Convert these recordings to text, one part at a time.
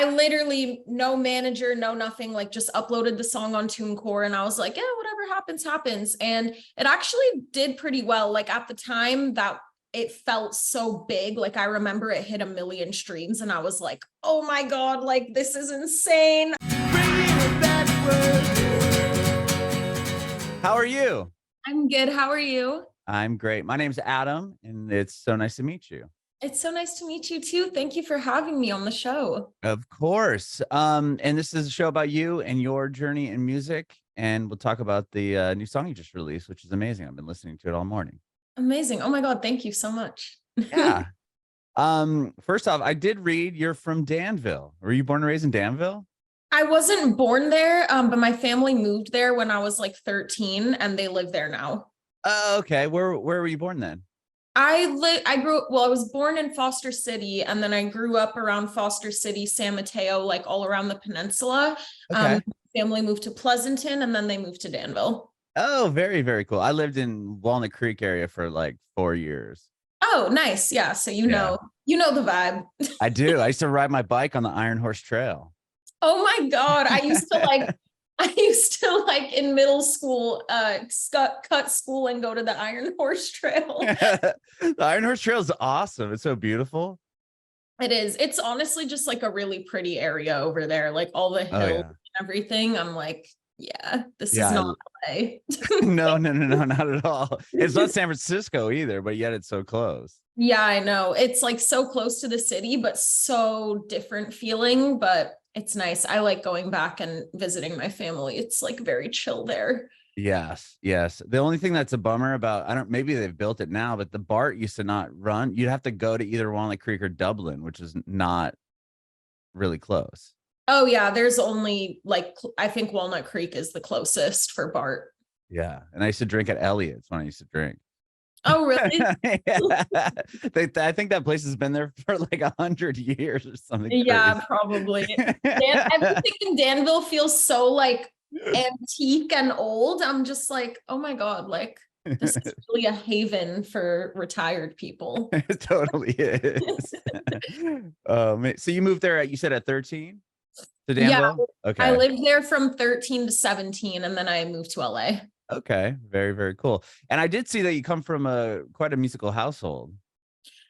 I literally, no manager, no nothing, like just uploaded the song on TuneCore and I was like, yeah, whatever happens, happens. And it actually did pretty well. Like at the time that it felt so big. Like I remember it hit 1 million streams and I was like, oh my God, like this is insane. How are you? I'm good. How are you? I'm great. My name's Adam, and it's so nice to meet you. It's so nice to meet you too. Thank you for having me on the show. Of course. And this is a show about you and your journey in music, and we'll talk about the new song you just released, which is amazing. I've been listening to it all morning. Amazing. Oh my God. Thank you so much. Yeah. First off, I did read you're from Danville. Were you born and raised in Danville? I wasn't born there, but my family moved there when I was like 13 and they live there now. Oh, okay. Where were you born then? I was born in Foster City and then I grew up around Foster City, San Mateo, like all around the peninsula. Okay. Family moved to Pleasanton and then they moved to Danville. Oh, very, very cool. I lived in Walnut Creek area for like 4 years. Oh, nice. Yeah. So you know the vibe. I do. I used to ride my bike on the Iron Horse Trail. Oh my God. I used to like in middle school, cut school and go to the Iron Horse Trail. The Iron Horse Trail is awesome. It's so beautiful. It is. It's honestly just like a really pretty area over there, like all the hills and everything. I'm like, yeah, this is not LA. No, not at all. It's not San Francisco either, but yet it's so close. Yeah, I know. It's like so close to the city, but so different feeling, but it's nice. I like going back and visiting my family. It's like very chill there. Yes. The only thing that's a bummer about, maybe they've built it now, but the BART used to not run. You'd have to go to either Walnut Creek or Dublin, which is not really close. Oh yeah, there's only like, I think Walnut Creek is the closest for BART. Yeah. And I used to drink at Elliott's when I used to drink. Oh, really? I think that place has been there for like 100 years or something. Yeah, crazy. Probably. Everything in Danville feels so like antique and old. I'm just like, oh my God, like this is really a haven for retired people. It totally is. So you moved there, you said at 13 to Danville? Yeah, okay. I lived there from 13 to 17 and then I moved to LA. Okay, very, very cool. And I did see that you come from quite a musical household.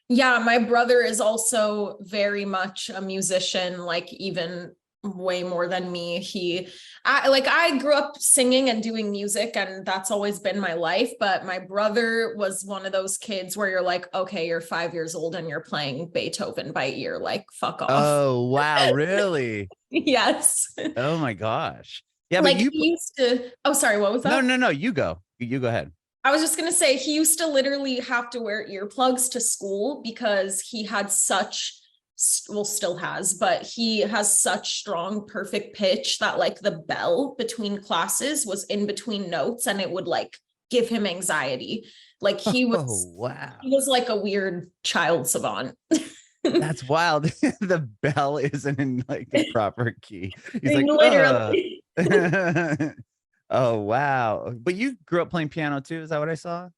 Yeah, my brother is also very much a musician, like even way more than me. I grew up singing and doing music and that's always been my life. But my brother was one of those kids where you're like, okay, you're 5 years old and you're playing Beethoven by ear, like fuck off. Oh, wow. Really? Yes. Oh my gosh. Yeah, like but you he used to, oh, sorry, what was that? No, you go ahead. I was just going to say, he used to literally have to wear earplugs to school because he had still has, but he has such strong, perfect pitch that like the bell between classes was in between notes and it would like give him anxiety. Like he was like a weird child savant. That's wild. The bell isn't in like the proper key. He's like, literally. Oh, wow. But you grew up playing piano too. Is that what I saw?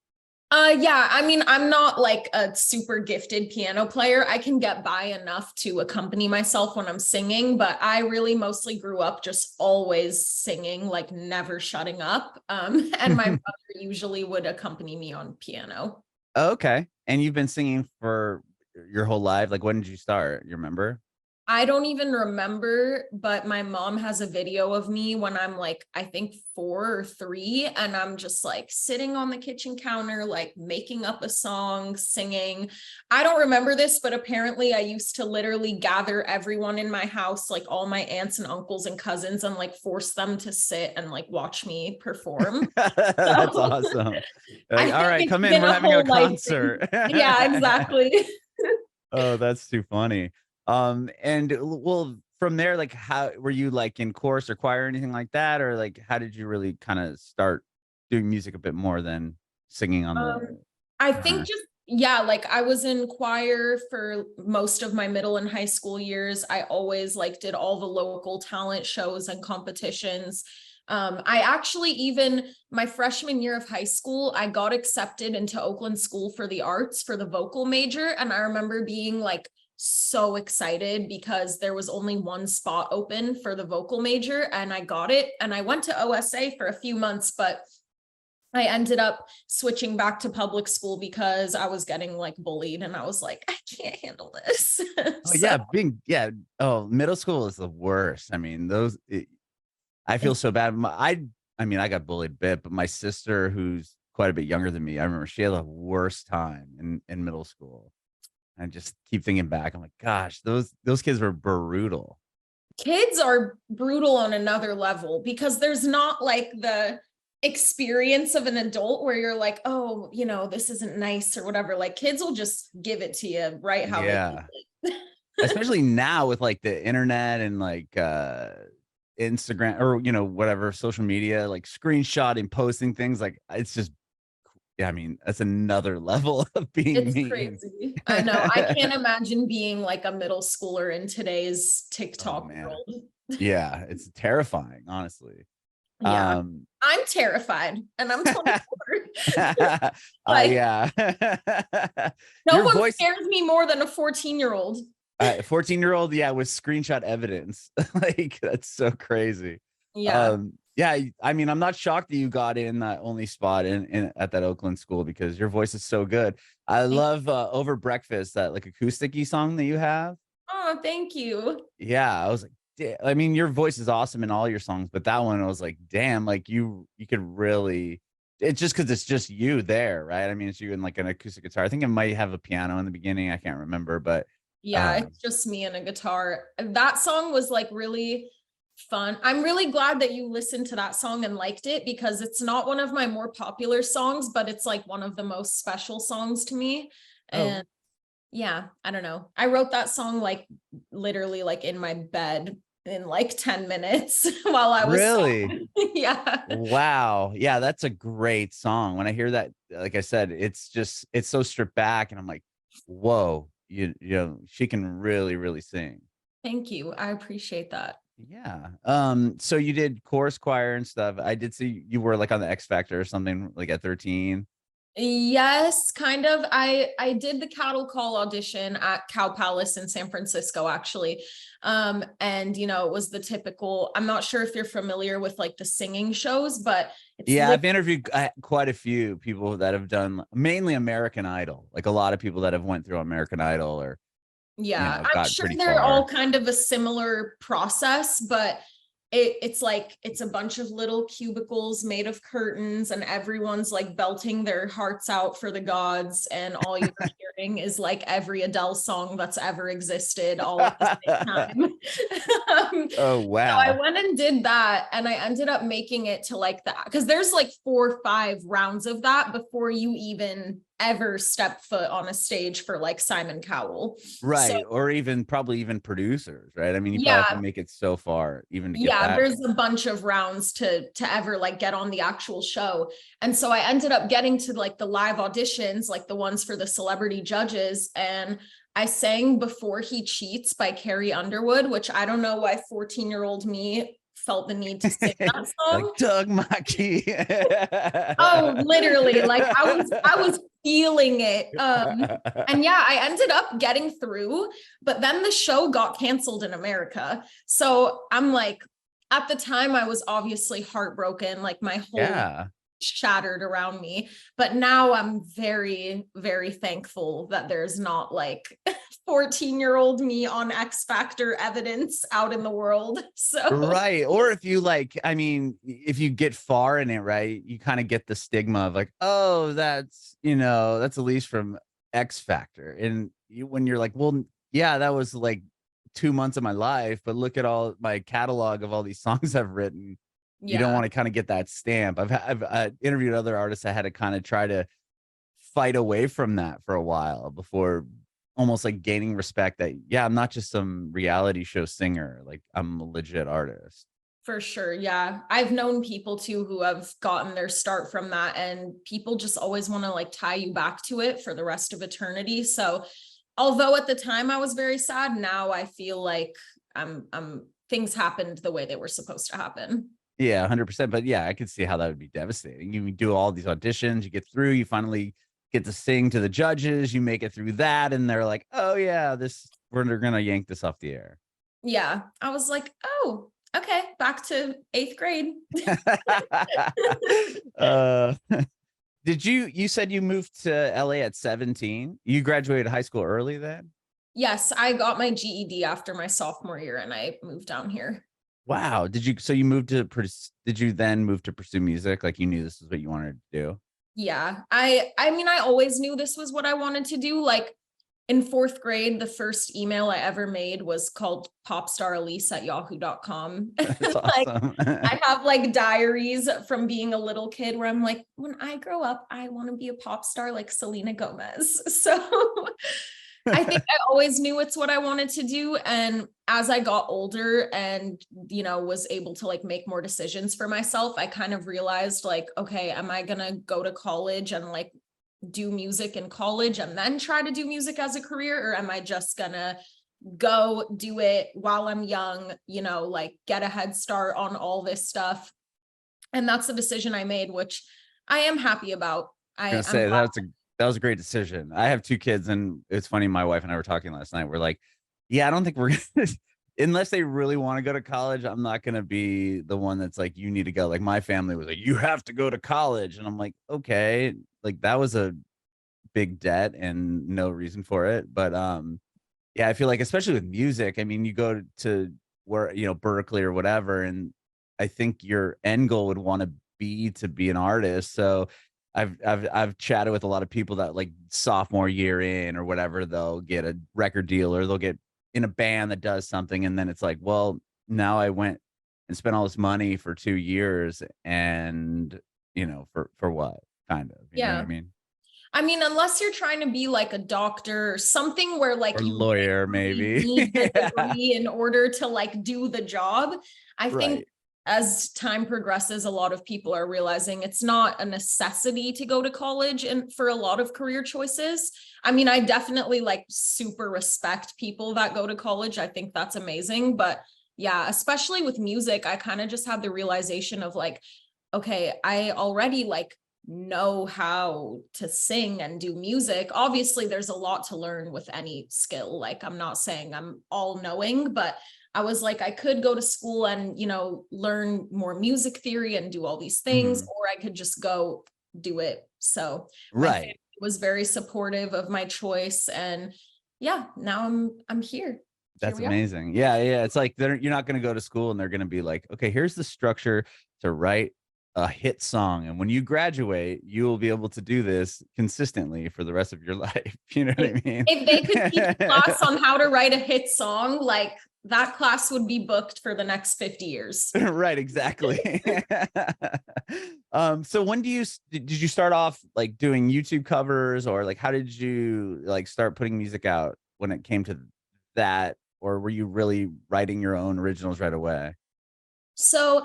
Yeah, I mean, I'm not like a super gifted piano player. I can get by enough to accompany myself when I'm singing, but I really mostly grew up just always singing, like never shutting up. And my brother usually would accompany me on piano. Okay. And you've been singing for your whole life? Like, when did you start? You remember? I don't even remember, but my mom has a video of me when I'm like, I think 4 or 3, and I'm just like sitting on the kitchen counter, like making up a song, singing. I don't remember this, but apparently I used to literally gather everyone in my house, like all my aunts and uncles and cousins, and like force them to sit and like watch me perform. That's awesome. Like, all right, come in. We're having a concert. Yeah, exactly. Oh, that's too funny. And well, from there, like, how were you like in chorus or choir or anything like that? Or like, how did you really kind of start doing music a bit more than singing on the I think like I was in choir for most of my middle and high school years. I always like did all the local talent shows and competitions. I actually, even my freshman year of high school, I got accepted into Oakland School for the Arts for the vocal major. And I remember being like so excited because there was only one spot open for the vocal major and I got it. And I went to OSA for a few months, but I ended up switching back to public school because I was getting like bullied and I was like, I can't handle this. Oh So yeah, oh, middle school is the worst. I mean, I feel so bad. I mean, I got bullied a bit, but my sister, who's quite a bit younger than me, I remember she had the worst time in middle school. I just keep thinking back. I'm like, gosh, those kids were brutal. kids are brutal on another level because there's not like the experience of an adult where you're like, oh, this isn't nice or whatever. Like kids will just give it to you right how they Yeah. need it. Especially now with like the internet and like Instagram or whatever social media, like screenshotting, posting things, like it's just, yeah, I mean, that's another level of being It's mean. crazy. I know. I can't imagine being like a middle schooler in today's Oh TikTok man. world. Yeah, it's terrifying, honestly. Yeah. Um I'm terrified and I'm 24. Like yeah. no Your one voice, scares me more than a 14-year-old. 14-year-old, yeah, with screenshot evidence. Like that's so crazy. Yeah. Yeah, I mean, I'm not shocked that you got in that only spot in at that Oakland school because your voice is so good. I love Over Breakfast, that like acoustic-y song that you have. Oh, thank you. Yeah, I was like, I mean, your voice is awesome in all your songs, but that one I was like, damn, like you could really, it's just because it's just you there, right? I mean, it's you and like an acoustic guitar. I think it might have a piano in the beginning. I can't remember, but Yeah, it's just me and a guitar. That song was like really fun. I'm really glad that you listened to that song and liked it because it's not one of my more popular songs, but it's like one of the most special songs to me. oh, And yeah, I don't know. I wrote that song like literally like in my bed in like 10 minutes while I was really? sad. Yeah. Wow. Yeah, that's a great song. When I hear that, like I said, it's so stripped back, and I'm like, whoa, she can really, really sing. Thank you. I appreciate that. Yeah. So you did chorus choir and stuff. I did see you were like on the X Factor or something like at 13. Yes, kind of. I did the cattle call audition at Cow Palace in San Francisco, actually. And it was the typical, I'm not sure if you're familiar with like the singing shows, but it's Yeah, I've interviewed quite a few people that have done mainly American Idol, like a lot of people that have went through American Idol or, yeah, I'm got sure pretty they're all far. kind of a similar process, but it's like it's a bunch of little cubicles made of curtains and everyone's like belting their hearts out for the gods, and all you're hearing is like every Adele song that's ever existed all at the same time. Oh, So I wow. went and did that, and I ended up making it to like that because there's like 4 or 5 rounds of that before you even ever step foot on a stage for like Simon Cowell. So Right. Or even probably even producers, right? I mean, you probably have to yeah, make it so far even to get yeah, that. there's a bunch of rounds to ever like get on the actual show. And so I ended up getting to like the live auditions, like the ones for the celebrity judges, and I sang Before He Cheats by Carrie Underwood, which I don't know why 14-year-old me felt the need to sing that Like song. Doug Mackey. Oh, literally, like I was feeling it. And yeah, I ended up getting through, but then the show got canceled in America. So I'm like, at the time I was obviously heartbroken, like my whole Yeah. shattered around me. But now I'm very, very thankful that there's not like 14-year-old me on X Factor evidence out in the world. So Right. Or if you like, I mean, if you get far in it, right, you kind of get the stigma of like, oh, that's Ellise from X Factor. And when you're like, well, yeah, that was like 2 months of my life, but look at all my catalog of all these songs I've written. You don't yeah. want to kind of get that stamp. I've interviewed other artists that had to kind of try to fight away from that for a while before almost like gaining respect that, yeah, I'm not just some reality show singer, like I'm a legit artist. For sure. Yeah. I've known people too who have gotten their start from that, and people just always want to like tie you back to it for the rest of eternity. So although at the time I was very sad, now I feel like things happened the way they were supposed to happen. Yeah, 100%. But yeah, I could see how that would be devastating. You do all these auditions, you get through, you finally get to sing to the judges, you make it through that, and they're like, oh yeah, this we're gonna yank this off the air. Yeah, I was like, oh, okay, back to 8th grade. uh, you said you moved to LA at 17? You graduated high school early then? Yes, I got my GED after my sophomore year and I moved down here. Wow. So you moved to, did you then move to pursue music? Like you knew this is what you wanted to do? Yeah, I mean, I always knew this was what I wanted to do. Like in 4th grade, the first email I ever made was called popstarellise@yahoo.com. That's Like awesome. I have like diaries from being a little kid where I'm like, when I grow up, I want to be a pop star like Selena Gomez. So I think I always knew it's what I wanted to do. And as I got older and, was able to like make more decisions for myself, I kind of realized like, okay, am I going to go to college and like do music in college and then try to do music as a career? Or am I just going to go do it while I'm young, like get a head start on all this stuff? And that's the decision I made, which I am happy about. I'm gonna say that was a great decision. I have 2 kids, and it's funny. My wife and I were talking last night. We're like, yeah, I don't think we're gonna, unless they really want to go to college. I'm not gonna be the one that's like, you need to go. Like my family was like, you have to go to college, and I'm like, okay, like that was a big debt and no reason for it. But yeah, I feel like especially with music, I mean, you go to where Berkeley or whatever, and I think your end goal would want to be an artist. So I've chatted with a lot of people that like sophomore year in or whatever, they'll get a record deal or they'll get in a band that does something, and then it's like, well, now I went and spent all this money for 2 years, and for what, kind of, you know what I Yeah. mean? I mean, unless you're trying to be like a doctor or something where like Or you lawyer, really maybe. need the Yeah, degree in order to like do the job. I think right. as time progresses, a lot of people are realizing it's not a necessity to go to college and for a lot of career choices. I mean, I definitely like super respect people that go to college. I think that's amazing. But yeah, especially with music, I kind of just had the realization of like, okay, I already like know how to sing and do music. Obviously, there's a lot to learn with any skill. Like, I'm not saying I'm all knowing, but I was like, I could go to school and, learn more music theory and do all these things, Mhm. or I could just go do it. So my family Right. was very supportive of my choice. And yeah, now I'm here. Here That's we are. amazing. Yeah, yeah. It's like you're not going to go to school and they're going to be like, okay, here's the structure to write a hit song. And when you graduate, you will be able to do this consistently for the rest of your life. You know what If I mean? if they could teach a class on how to write a hit song, like that class would be booked for the next 50 years. Right, exactly. So when did you start off like doing YouTube covers, or like how did you like start putting music out when it came to that? Or were you really writing your own originals right away? So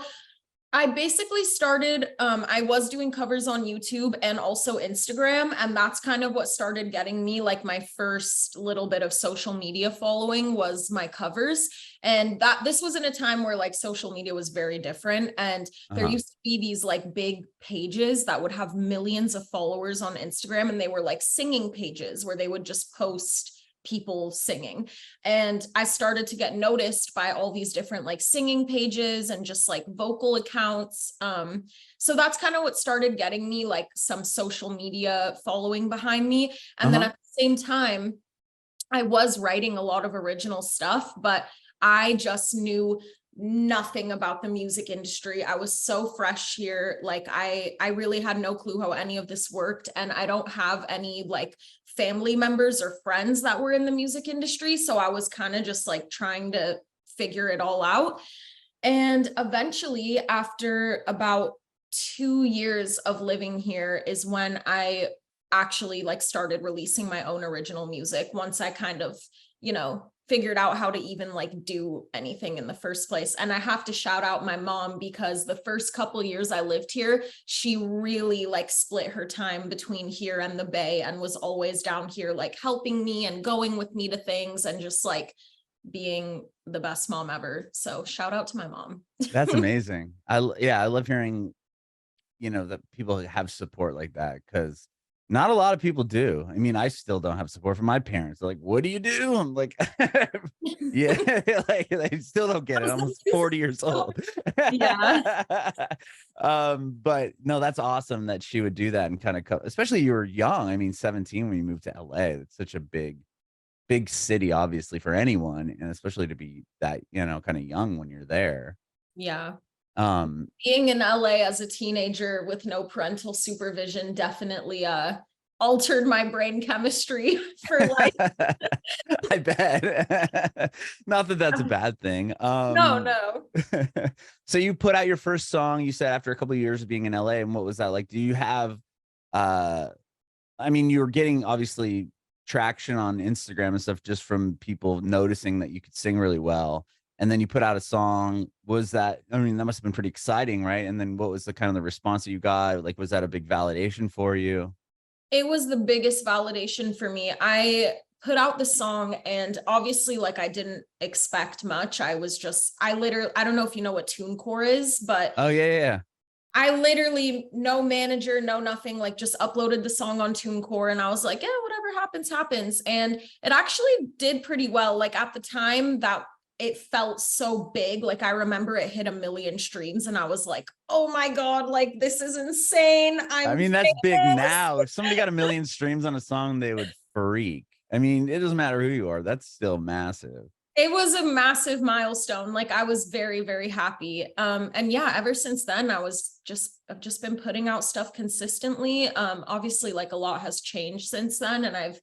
I basically started, I was doing covers on YouTube and also Instagram. And that's kind of what started getting me like my first little bit of social media following was my covers. And this was in a time where like social media was very different. And there Uh-huh. used to be these like big pages that would have millions of followers on Instagram. And they were like singing pages where they would just post people singing. And I started to get noticed by all these different like singing pages and just like vocal accounts. So that's kind of what started getting me like some social media following behind me. And then Uh-huh. at the same time, I was writing a lot of original stuff, but I just knew nothing about the music industry. I was so fresh here. Like I really had no clue how any of this worked. And I don't have any like family members or friends that were in the music industry. So I was kind of just like trying to figure it all out. And eventually, after about 2 years of living here is when I actually like started releasing my own original music once I kind of, figured out how to even like do anything in the first place. And I have to shout out my mom because the first couple years I lived here, she really like split her time between here and the Bay and was always down here like helping me and going with me to things and just like being the best mom ever. So shout out to my mom. That's amazing. Yeah, I love hearing, that people have support like that, because Not a lot of people do. I mean, I still don't have support from my parents. They're like, "What do you do?" I'm like, "Yeah," like they still don't get it. I'm almost 40 years old. Yeah. But no, that's awesome that she would do that and kind of, especially you were young. I mean, 17 when you moved to LA. It's such a big city, obviously, for anyone, and especially to be that, kind of young when you're there. Yeah. Um, Being in LA as a teenager with no parental supervision definitely altered my brain chemistry for life. I bet. Not that that's a bad thing. No, no. So you put out your first song, you said, after a couple of years of being in LA, and what was that like? Do you have uh I mean, you were getting obviously traction on Instagram and stuff just from people noticing that you could sing really well. And then you put out a song. Was that, I mean, that must have been pretty exciting, right? And then what was the kind of the response that you got? Like, was that a big validation for you? It was the biggest validation for me. I put out the song and obviously like I didn't expect much. I don't know if you know what TuneCore is, but Oh, yeah, yeah, yeah. I literally, no manager, no nothing, like just uploaded the song on TuneCore and I was like, yeah, whatever happens, happens. And it actually did pretty well. Like at the time that it felt so big. Like I remember it hit 1 million streams and I was like, oh my God, like this is insane. I I'm mean, that's big famous. now. If somebody got 1 million streams on a song, they would freak. I mean, it doesn't matter who you are. That's still massive. It was a massive milestone. Like I was very, very happy. And yeah, ever since then, I've just been putting out stuff consistently. Obviously like a lot has changed since then and I've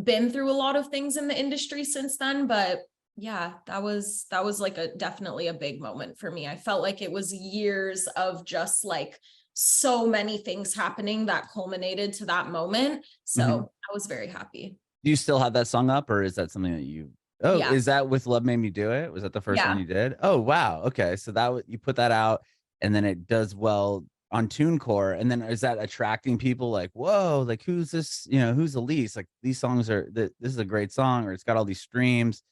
been through a lot of things in the industry since then, but yeah, that was like definitely a big moment for me. I felt like it was years of just like so many things happening that culminated to that moment. Mhm. So I was very happy. Do you still have that song up, or is that something that oh, Yeah. is that with Love Made Me Do It? Was that the first one Yeah. you did? Oh, wow. Okay. So you put that out and then it does well on TuneCore. And then is that attracting people like, whoa, like who's this? Who's Ellise? Like these songs this is a great song, or it's got all these streams.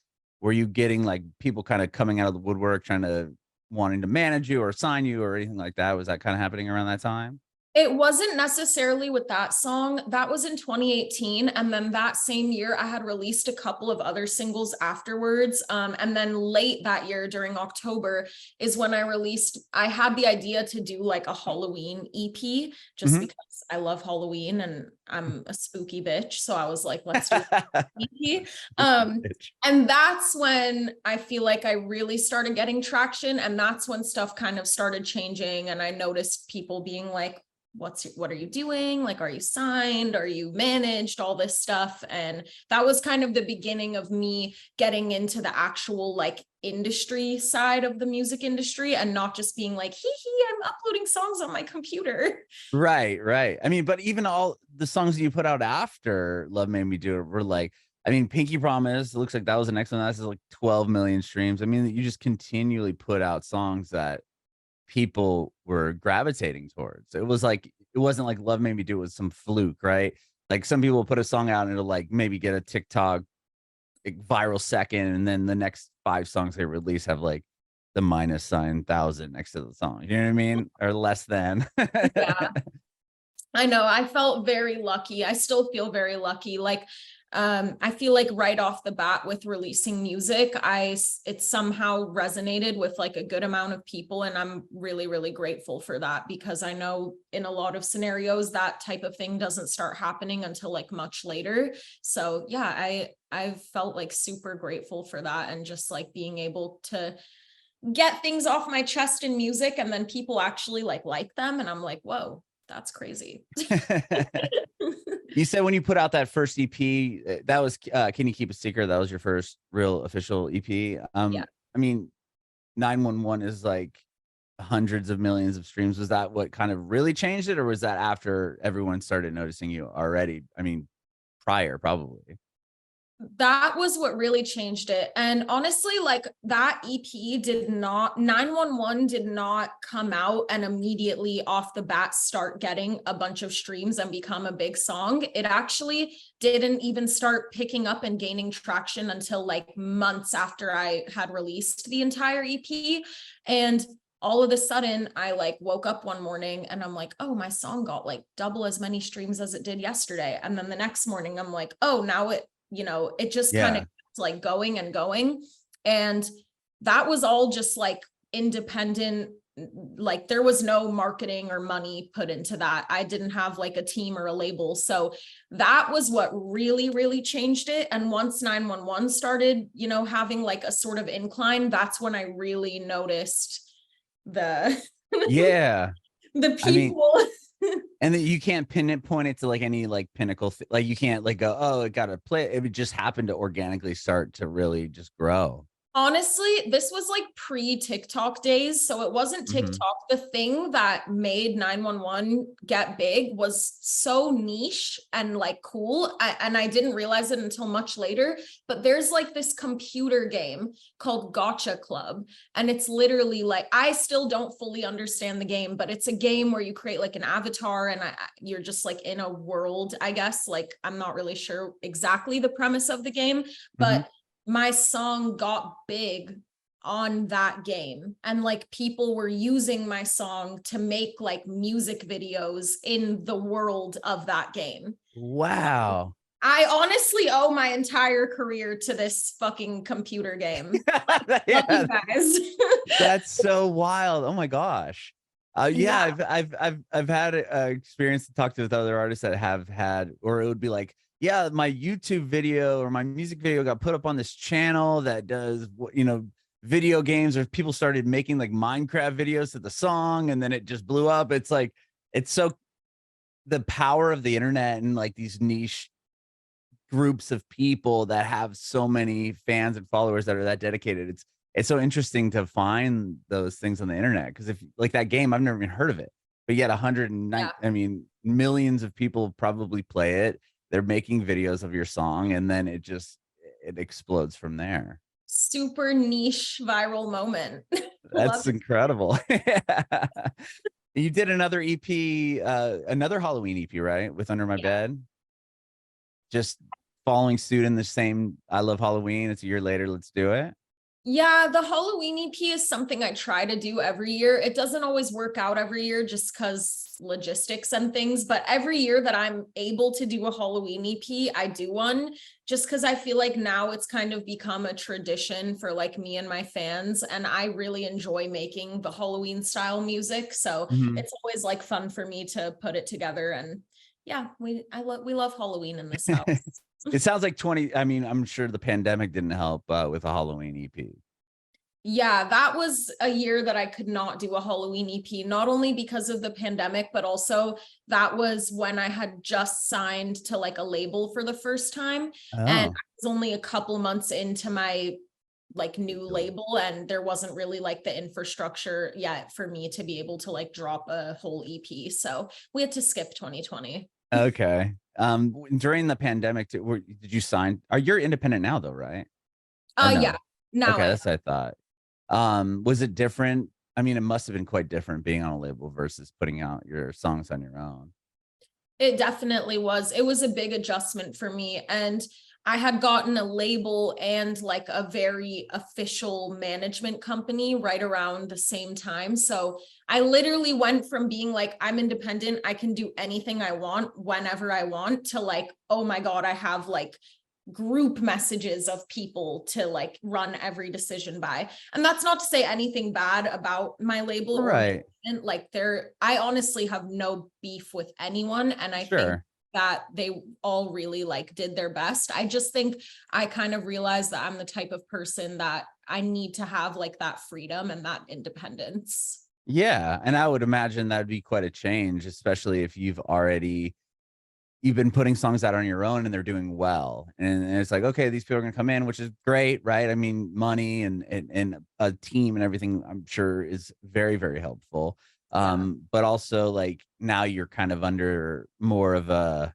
Were you getting like people kind of coming out of the woodwork trying to wanting to manage you or sign you or anything like that? Was that kind of happening around that time? It wasn't necessarily with that song. That was in 2018. And then that same year, I had released a couple of other singles afterwards. And then late that year during October is when I had the idea to do like a Halloween EP just Mhm. because I love Halloween and I'm a spooky bitch. So I was like, let's do an EP. And that's when I feel like I really started getting traction. And that's when stuff kind of started changing. And I noticed people being like, what are you doing? Like, are you signed? Are you managed? All this stuff. And that was kind of the beginning of me getting into the actual like industry side of the music industry and not just being like, I'm uploading songs on my computer. Right, right. I mean, but even all the songs that you put out after Love Made Me Do It were like, I mean, Pinky Promise, it looks like that was the next one. That's like 12 million streams. I mean, you just continually put out songs that people were gravitating towards. It was like, it wasn't like Love Made Me Do It was some fluke, right? Like some people put a song out and it'll like maybe get a TikTok viral second, and then the next 5 songs they release have like the minus sign 1,000 next to the song. You know what I mean? Or less than. Yeah. I know. I felt very lucky. I still feel very lucky. Like, I feel like right off the bat with releasing music, it somehow resonated with like a good amount of people. And I'm really, really grateful for that because I know in a lot of scenarios, that type of thing doesn't start happening until like much later. So yeah, I've felt like super grateful for that and just like being able to get things off my chest in music and then people actually like them. And I'm like, whoa, that's crazy. You said when you put out that first EP, that was Can You Keep a Secret? That was your first real official EP. Yeah. I mean, 911 is like hundreds of millions of streams. Was that what kind of really changed it, or was that after everyone started noticing you already? I mean, prior, probably. That was what really changed it. And honestly, like that EP 911 did not come out and immediately off the bat start getting a bunch of streams and become a big song. It actually didn't even start picking up and gaining traction until like months after I had released the entire EP. And all of a sudden I like woke up one morning and I'm like, oh, my song got like double as many streams as it did yesterday. And then the next morning I'm like, oh, now it, it just kind of like going and going. And that was all just like independent. Like there was no marketing or money put into that. I didn't have like a team or a label. So that was what really, really changed it. And once 911 started, having like a sort of incline, that's when I really noticed the Yeah. the I mean, people. and then you can't point it to like any like pinnacle, like you can't like go, oh, it got to play. It would just happen to organically start to really just grow. Honestly, this was like pre-TikTok days. So it wasn't TikTok. The thing that made 911 get big was so niche and like cool. And I didn't realize it until much later. But there's like this computer game called Gotcha Club. And it's literally like, I still don't fully understand the game, but it's a game where you create like an avatar and you're just like in a world, I guess. Like, I'm not really sure exactly the premise of the game, but my song got big on that game, and like people were using my song to make like music videos in the world of that game. Wow. I honestly owe my entire career to this fucking computer game. Love you guys. That's so wild. Oh my gosh. Yeah. I've had experience to talk to with other artists that have had, or it would be like, yeah, my YouTube video or my music video got put up on this channel that does, video games, or people started making like Minecraft videos to the song and then it just blew up. It's like, it's so the power of the internet and like these niche groups of people that have so many fans and followers that are that dedicated. It's so interesting to find those things on the internet, because if like that game, I've never even heard of it, but yet 109, I mean, millions of people probably play it. They're making videos of your song, and then it explodes from there. Super niche viral moment. That's incredible. You did another EP, another Halloween EP, right? With Under My Bed. Just following suit in the same, I love Halloween. It's a year later. Let's do it. Yeah, the Halloween EP is something I try to do every year. It doesn't always work out every year just because logistics and things, but every year that I'm able to do a Halloween EP, I do one, just because I feel like now it's kind of become a tradition for like me and my fans, and I really enjoy making the Halloween style music. So it's always like fun for me to put it together. And yeah, we love Halloween in this house. It sounds like I'm sure the pandemic didn't help with a Halloween EP. Yeah, that was a year that I could not do a Halloween EP, not only because of the pandemic, but also that was when I had just signed to like a label for the first time. And I was only a couple months into my like new label, and there wasn't really like the infrastructure yet for me to be able to like drop a whole EP. So we had to skip 2020. Okay. During the pandemic, did you sign? You're independent now though, right? No? Yeah. Now okay, that's what I thought. Was it different? I mean, it must have been quite different being on a label versus putting out your songs on your own. It definitely was. It was a big adjustment for me. And I had gotten a label and like a very official management company right around the same time. So I literally went from being like, I'm independent, I can do anything I want whenever I want, to like, oh my God, I have like group messages of people to like run every decision by. And that's not to say anything bad about my label, right? And like I honestly have no beef with anyone, and I think that they all really like did their best. I just think I kind of realized that I'm the type of person that I need to have like that freedom and that independence. Yeah, and I would imagine that would be quite a change, especially if you've been putting songs out on your own and they're doing well. And it's like, okay, these people are gonna come in, which is great, right? I mean, money and a team and everything, I'm sure, is very, very helpful. But also like now you're kind of under more of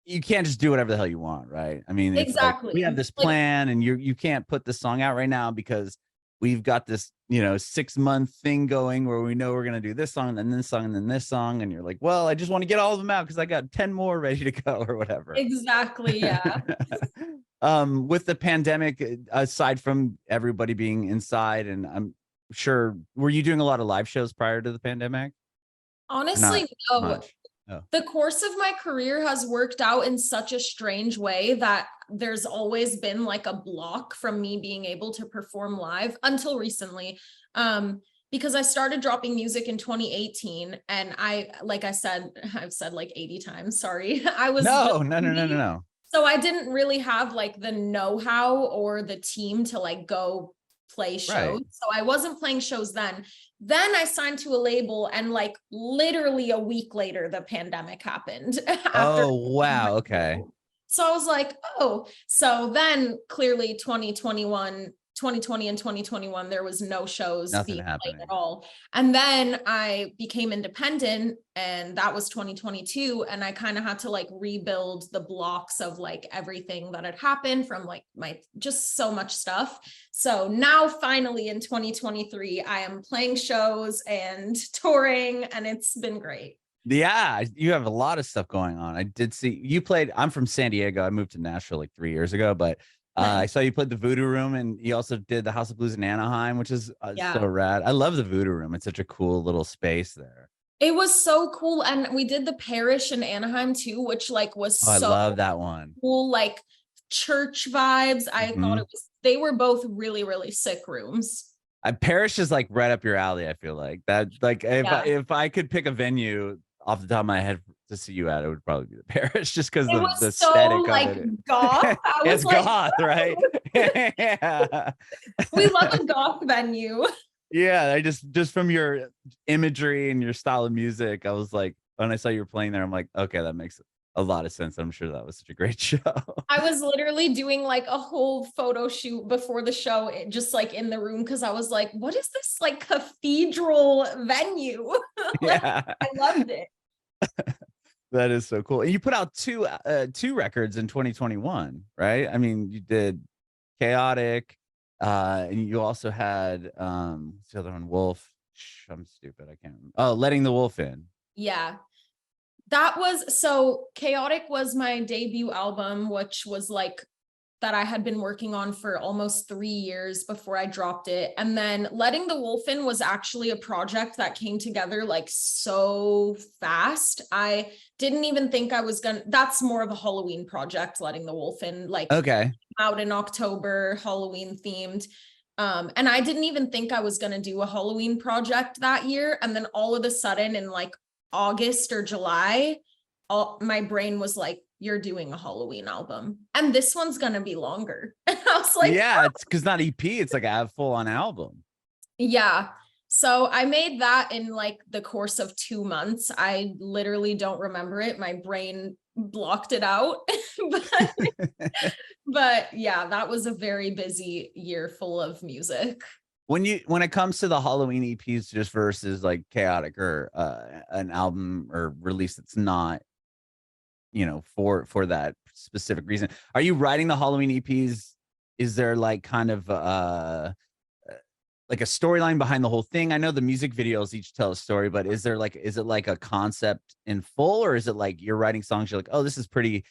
you can't just do whatever the hell you want, right? I mean, it's exactly like, we have this plan and you can't put this song out right now because we've got this, 6-month thing going where we know we're going to do this song and then this song and then this song. And you're like, well, I just want to get all of them out because I got 10 more ready to go or whatever. Exactly. Yeah. With the pandemic, aside from everybody being inside, and I'm sure, were you doing a lot of live shows prior to the pandemic? Honestly, Not no. much. Oh. The course of my career has worked out in such a strange way that there's always been like a block from me being able to perform live until recently. Because I started dropping music in 2018, and like I said, I've said like 80 times, sorry. I was No. So I didn't really have like the know-how or the team to like go play shows. Right. So I wasn't playing shows then. Then I signed to a label, and like literally a week later, the pandemic happened. After Oh, wow. Okay. so I was like, oh, so then clearly 2020 and 2021, there was no shows Nothing being happening played at all. And then I became independent, and that was 2022. And I kind of had to like rebuild the blocks of like everything that had happened from like just so much stuff. So now finally in 2023, I am playing shows and touring, and it's been great. Yeah, you have a lot of stuff going on. I did see you played. I'm from San Diego. I moved to Nashville like 3 years ago, but I saw you played the Voodoo Room, and you also did the House of Blues in Anaheim, which is so rad. I love the Voodoo Room. It's such a cool little space there. It was so cool. And we did the Parish in Anaheim too, which like was I so love that one. cool, like church vibes. I thought they were both really, really sick rooms. Parish is like right up your alley. I feel like that. Like if I could pick a venue off the top of my head to see you at, it would probably be the Parish, just because the aesthetic like of it. Goth. It's like, goth, right? Yeah. We love a goth venue. Yeah, I just from your imagery and your style of music, I was like, when I saw you were playing there, I'm like, okay, that makes a lot of sense. I'm sure that was such a great show. I was literally doing like a whole photo shoot before the show, just like in the room, because I was like, what is this like cathedral venue? Yeah, I loved it. That is so cool. And you put out two records in 2021, right? I mean, you did Chaotic, and you also had what's the other one? Wolf. I'm stupid. I can't remember. Oh, Letting the Wolf In. Yeah. That was so Chaotic was my debut album, which was like that I had been working on for almost 3 years before I dropped it. And then Letting the Wolf In was actually a project that came together like so fast. I didn't even think I was that's more of a Halloween project, Letting the Wolf In, like okay, out in October, Halloween themed. And I didn't even think I was going to do a Halloween project that year. And then all of a sudden in like August or July, my brain was like, you're doing a Halloween album, and this one's going to be longer. And I was like, yeah, it's because not EP, it's like a full on album. Yeah. So I made that in like the course of 2 months. I literally don't remember it. My brain blocked it out. but yeah, that was a very busy year full of music. When it comes to the Halloween EPs, just versus like Chaotic or an album or release that's not, for that specific reason, are you writing the Halloween EPs? Is there like kind of like a storyline behind the whole thing? I know the music videos each tell a story, but is it like a concept in full, or is it like you're writing songs, you're like, oh, this is pretty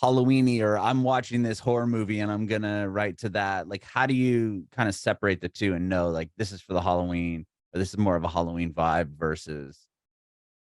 Halloweeny, or I'm watching this horror movie and I'm gonna write to that? Like, how do you kind of separate the two and know like this is for the Halloween, or this is more of a Halloween vibe versus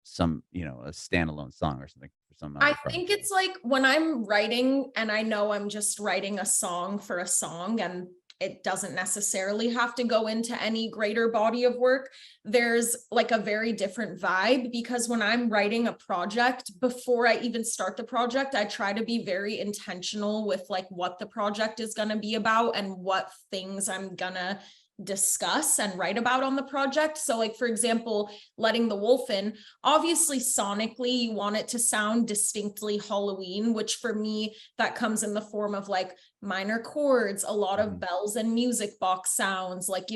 some, a standalone song or something for some other I project? think it's like when I'm writing and I know I'm just writing a song for a song, and it doesn't necessarily have to go into any greater body of work, there's like a very different vibe, because when I'm writing a project, before I even start the project, I try to be very intentional with like what the project is going to be about and what things I'm gonna discuss and write about on the project. So like, for example, Letting the Wolf In, obviously sonically you want it to sound distinctly Halloween, which for me, that comes in the form of like minor chords, a lot of bells and music box sounds, like,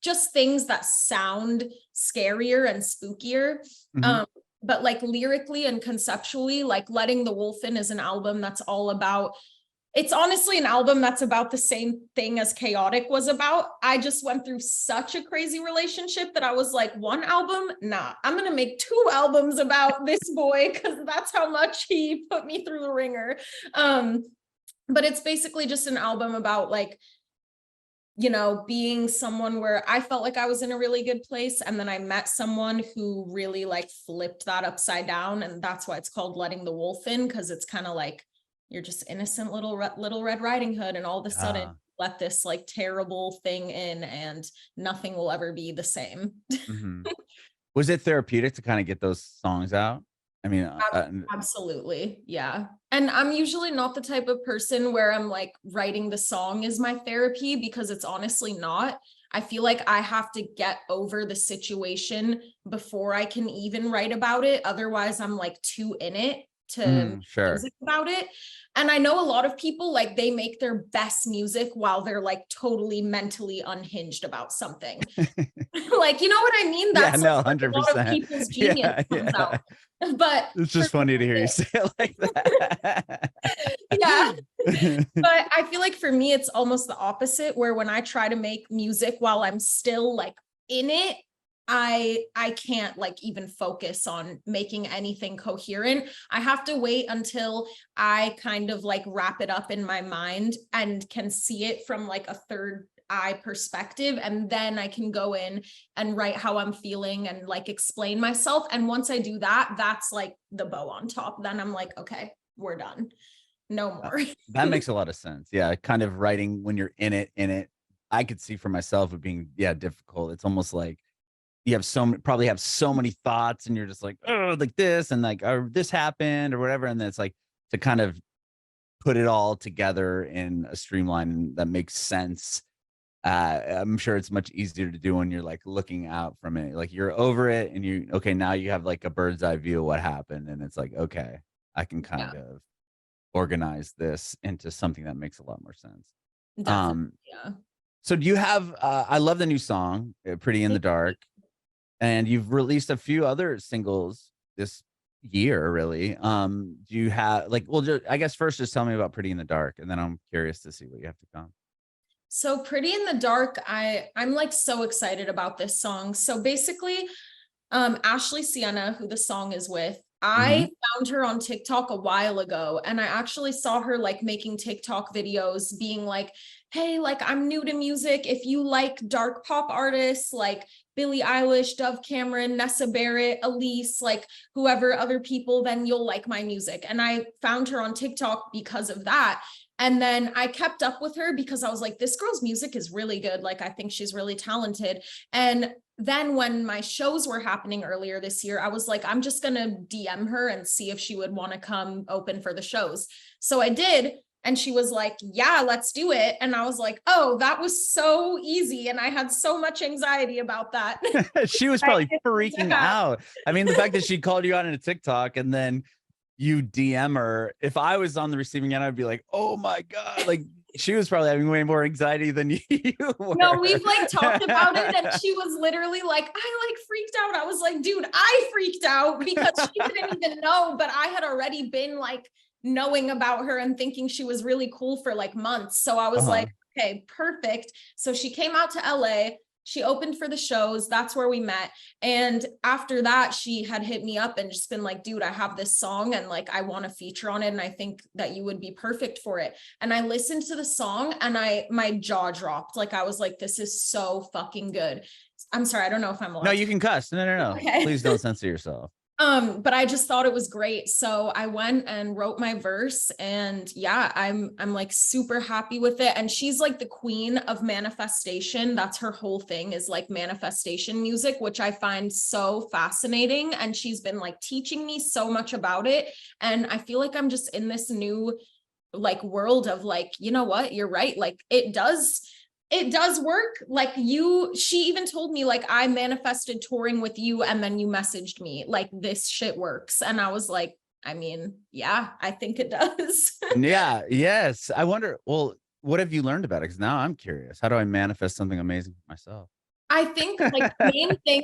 just things that sound scarier and spookier. But like lyrically and conceptually, like Letting the Wolf In is an album that's all about It's honestly an album that's about the same thing as Chaotic was about. I just went through such a crazy relationship that I was like, one album? Nah, I'm going to make 2 albums about this boy because that's how much he put me through the ringer. But it's basically just an album about like, you know, being someone where I felt like I was in a really good place. And then I met someone who really like flipped that upside down. And that's why it's called Letting the Wolf In, because it's kind of like, you're just innocent little Red Riding Hood. And all of a sudden let this like terrible thing in and nothing will ever be the same. Mhm. Was it therapeutic to kind of get those songs out? I mean, Absolutely. Yeah. And I'm usually not the type of person where I'm like writing the song is my therapy, because it's honestly not. I feel like I have to get over the situation before I can even write about it. Otherwise, I'm like too in it to make sure. music about it. And I know a lot of people like they make their best music while they're like totally mentally unhinged about something. Like, you know what I mean? That's no, like a lot of 100%. people's genius comes out. But It's just funny to hear you say it like that. yeah. But I feel like for me, it's almost the opposite, where when I try to make music while I'm still like in it, I can't like even focus on making anything coherent. I have to wait until I kind of like wrap it up in my mind and can see it from like a third eye perspective, and then I can go in and write how I'm feeling and like explain myself. And once I do that, that's like the bow on top. Then I'm like, okay, we're done. No more. That makes a lot of sense. Yeah, kind of writing when you're in it. I could see for myself it being difficult. It's almost like you have probably have so many thoughts and you're just like, oh, like this and like, oh, this happened or whatever. And then it's like to kind of put it all together in a streamline that makes sense. I'm sure it's much easier to do when you're like looking out from it, like you're over it and okay, now you have like a bird's eye view of what happened. And it's like, okay, I can kind of organize this into something that makes a lot more sense. Definitely. Yeah. So do you have, I love the new song, Pretty in the Dark. And you've released a few other singles this year, really. Do you have like, well, I guess first just tell me about Pretty in the Dark, and then I'm curious to see what you have to come. So Pretty in the Dark, I'm like so excited about this song. So basically, Ashley Sienna, who the song is with, I found her on TikTok a while ago, and I actually saw her like making TikTok videos being like, hey, like I'm new to music. If you like dark pop artists like Billie Eilish, Dove Cameron, Nessa Barrett, Ellise, like whoever other people, then you'll like my music. And I found her on TikTok because of that. And then I kept up with her because I was like, this girl's music is really good. Like, I think she's really talented. And then when my shows were happening earlier this year, I was like, I'm just going to DM her and see if she would want to come open for the shows. So I did. And she was like, yeah, let's do it. And I was like, oh, that was so easy. And I had so much anxiety about that. She was probably freaking out. I mean, the fact that she called you out in a TikTok and then you DM her, if I was on the receiving end, I'd be like, oh my God, like she was probably having way more anxiety than you were. No, we've like talked about it, and she was literally like, I like freaked out. I was like, dude, I freaked out because she didn't even know, but I had already been like knowing about her and thinking she was really cool for like months. So I was like, okay, perfect. So she came out to LA. She opened for the shows. That's where we met. And after that, she had hit me up and just been like, dude, I have this song and like, I want to feature on it. And I think that you would be perfect for it. And I listened to the song and my jaw dropped. Like, I was like, this is so fucking good. I'm sorry. I don't know if I'm allowed. No, you can cuss. No. Okay. Please don't censor yourself. But I just thought it was great. So I went and wrote my verse, and yeah, I'm like super happy with it. And she's like the queen of manifestation. That's her whole thing, is like manifestation music, which I find so fascinating. And she's been like teaching me so much about it. And I feel like I'm just in this new like world of like, you know what, you're right. Like it does work. Like she even told me like, I manifested touring with you and then you messaged me like, this shit works. And I was like, I mean, yeah, I think it does. Yeah. Yes. I wonder, well, what have you learned about it? Because now I'm curious. How do I manifest something amazing for myself? I think like main thing,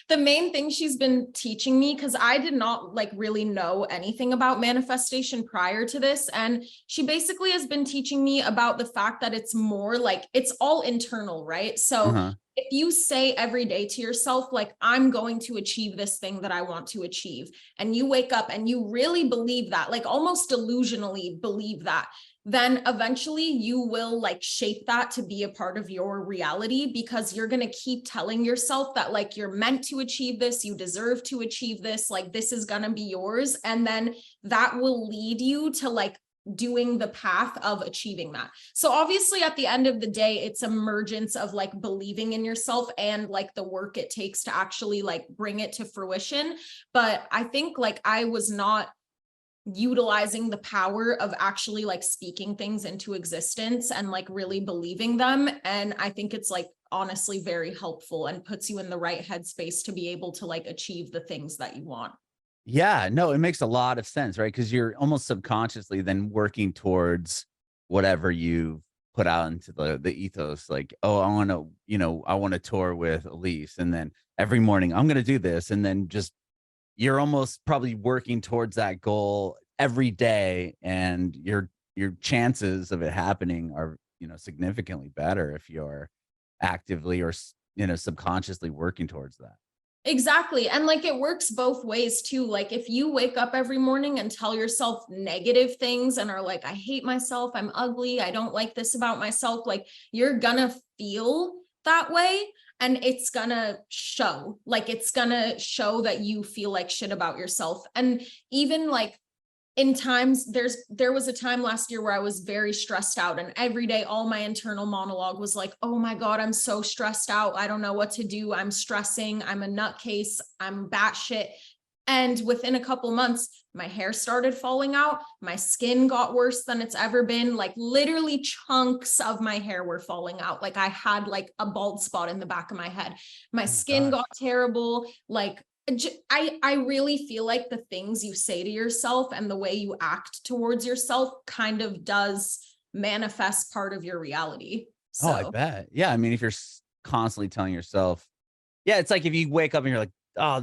the main thing she's been teaching me, because I did not like really know anything about manifestation prior to this. And she basically has been teaching me about the fact that it's more like it's all internal, right? So Uh-huh. if you say every day to yourself, like, I'm going to achieve this thing that I want to achieve, and you wake up and you really believe that, like almost delusionally believe that, then eventually you will like shape that to be a part of your reality, because you're going to keep telling yourself that like you're meant to achieve this, you deserve to achieve this, like this is going to be yours. And then that will lead you to like doing the path of achieving that. So obviously at the end of the day, it's a mergence of like believing in yourself and like the work it takes to actually like bring it to fruition. But I think like I was not utilizing the power of actually like speaking things into existence and like really believing them. And I think it's like honestly very helpful and puts you in the right headspace to be able to like achieve the things that you want. Yeah, no, it makes a lot of sense, right? Because you're almost subconsciously then working towards whatever you put out into the ethos. Like, oh, I want to, I want to tour with Ellise, and then every morning I'm going to do this, and then just you're almost probably working towards that goal every day, and your chances of it happening are significantly better if you're actively or subconsciously working towards that. Exactly. And like it works both ways too. Like if you wake up every morning and tell yourself negative things and are like, I hate myself, I'm ugly, I don't like this about myself, like you're gonna feel that way, and it's gonna show. Like it's gonna show that you feel like shit about yourself. And even like in times, there was a time last year where I was very stressed out, and every day all my internal monologue was like, oh my God, I'm so stressed out, I don't know what to do, I'm stressing, I'm a nutcase, I'm batshit. And within a couple months, my hair started falling out, my skin got worse than it's ever been, like literally chunks of my hair were falling out, like I had like a bald spot in the back of my head, my Oh my skin gosh. got terrible. Like I really feel like the things you say to yourself and the way you act towards yourself kind of does manifest part of your reality. Oh, I So bet. Yeah, I mean, if you're constantly telling yourself, yeah, it's like if you wake up and you're like, oh,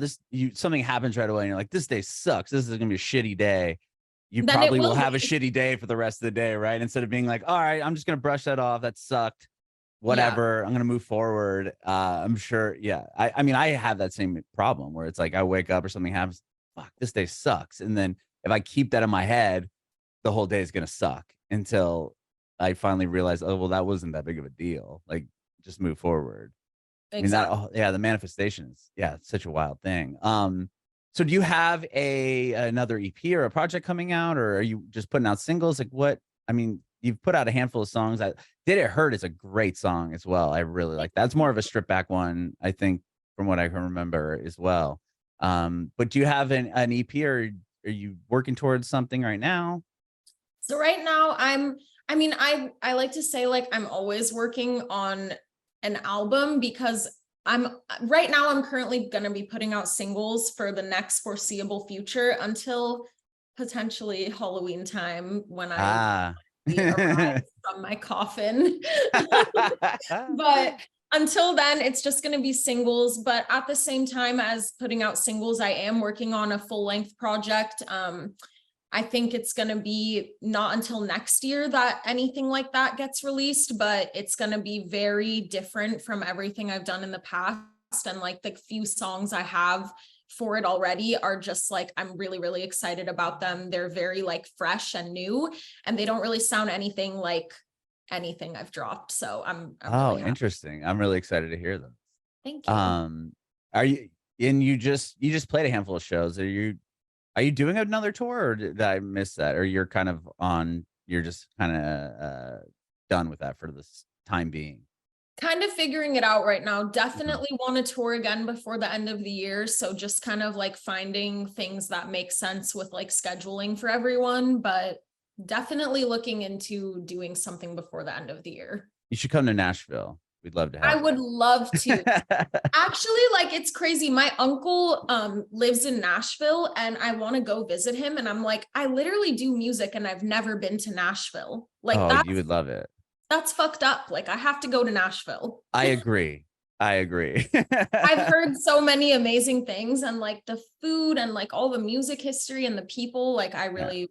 something happens right away, and you're like, this day sucks. This is gonna be a shitty day. You then it probably will will have a be. shitty day for the rest of the day, right? Instead of being like, all right, I'm just gonna brush that off. That sucked. Yeah, Whatever. I'm gonna move forward. I'm sure. Yeah. I mean, I have that same problem where it's like I wake up or something happens. Fuck, this day sucks. And then if I keep that in my head, the whole day is gonna suck until I finally realize, oh well, that wasn't that big of a deal. Like, just move forward. I mean that, exactly. oh, yeah, the manifestation is, yeah, it's such a wild thing. So do you have another EP or a project coming out, or are you just putting out singles? Like what? I mean, you've put out a handful of songs. Did It Hurt is a great song as well. I really like that. It's more of a stripped back one, I think, from what I can remember as well. But do you have an EP, or are you working towards something right now? So right now I mean, I like to say like I'm always working on an album, because I'm right now I'm currently going to be putting out singles for the next foreseeable future until potentially Halloween time, when I Ah. arise from my coffin. But until then, it's just going to be singles. But at the same time as putting out singles, I am working on a full length project. I think it's going to be not until next year that anything like that gets released, but it's going to be very different from everything I've done in the past. And like the few songs I have for it already are just like, I'm really, really excited about them. They're very like fresh and new, and they don't really sound anything like anything I've dropped. So I'm Oh, really happy. interesting. I'm really excited to hear them. Thank you. Um, are you and you just played a handful of shows. Are you doing another tour, or did I miss that? Or you're just kind of done with that for this time being? Kind of figuring it out right now. Mhm. Definitely want to tour again before the end of the year. So just kind of like finding things that make sense with like scheduling for everyone, but definitely looking into doing something before the end of the year. You should come to Nashville. We'd love to I have would love to. you. Actually, like it's crazy. My uncle lives in Nashville, and I want to go visit him, and I'm like, I literally do music and I've never been to Nashville. Like Oh, you that's would love it. that's fucked up. Like I have to go to Nashville. I agree. I agree. I've heard so many amazing things, and like the food and like all the music history and the people, like I Yeah. really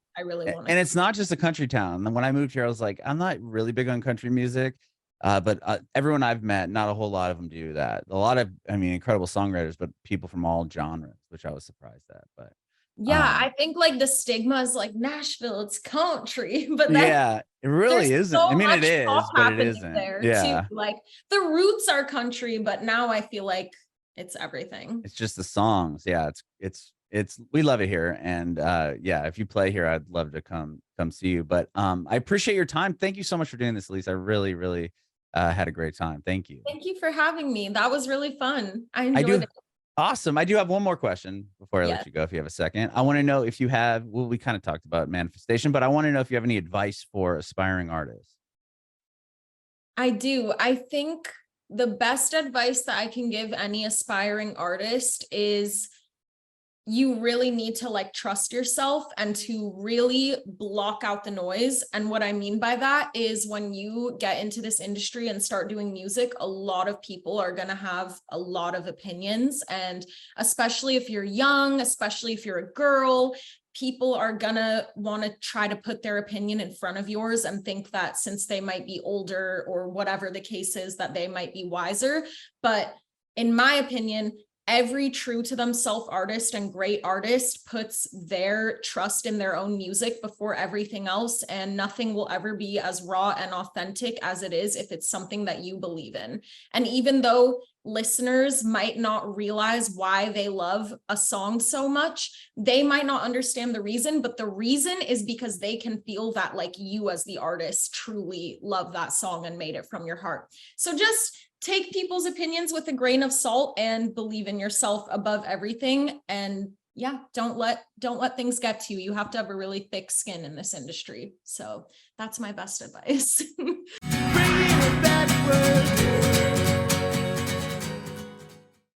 want to. And it's not just a country town. And when I moved here, I was like, I'm not really big on country music. But everyone I've met, not a whole lot of them do that. A lot of, I mean, incredible songwriters, but people from all genres, which I was surprised at. But Yeah, I think like the stigma is like Nashville, it's country, but then yeah, it there's really isn't. I so mean, it much pop is, but it happening isn't. there too. Yeah. Like the roots are country, but now I feel like it's everything. It's just the songs. Yeah, it's we love it here. And yeah, if you play here, I'd love to come see you. But I appreciate your time. Thank you so much for doing this, Ellise. I really, really had a great time. Thank you. Thank you for having me. That was really fun. I I enjoyed do. it. Awesome. I do have one more question before I Yes, let you go, if you have a second. I want to know if you have, well, we kind of talked about manifestation, but I want to know if you have any advice for aspiring artists. I do. I think the best advice that I can give any aspiring artist is you really need to like trust yourself and to really block out the noise. And what I mean by that is when you get into this industry and start doing music, a lot of people are going to have a lot of opinions. And especially if you're young, especially if you're a girl, people are going to want to try to put their opinion in front of yours and think that since they might be older or whatever the case is, that they might be wiser. But in my opinion, every true to themselves artist and great artist puts their trust in their own music before everything else, and nothing will ever be as raw and authentic as it is if it's something that you believe in. And even though listeners might not realize why they love a song so much, they might not understand the reason, but the reason is because they can feel that like you as the artist truly love that song and made it from your heart. So just take people's opinions with a grain of salt and believe in yourself above everything. And yeah, don't let things get to you. You have to have a really thick skin in this industry. So that's my best advice.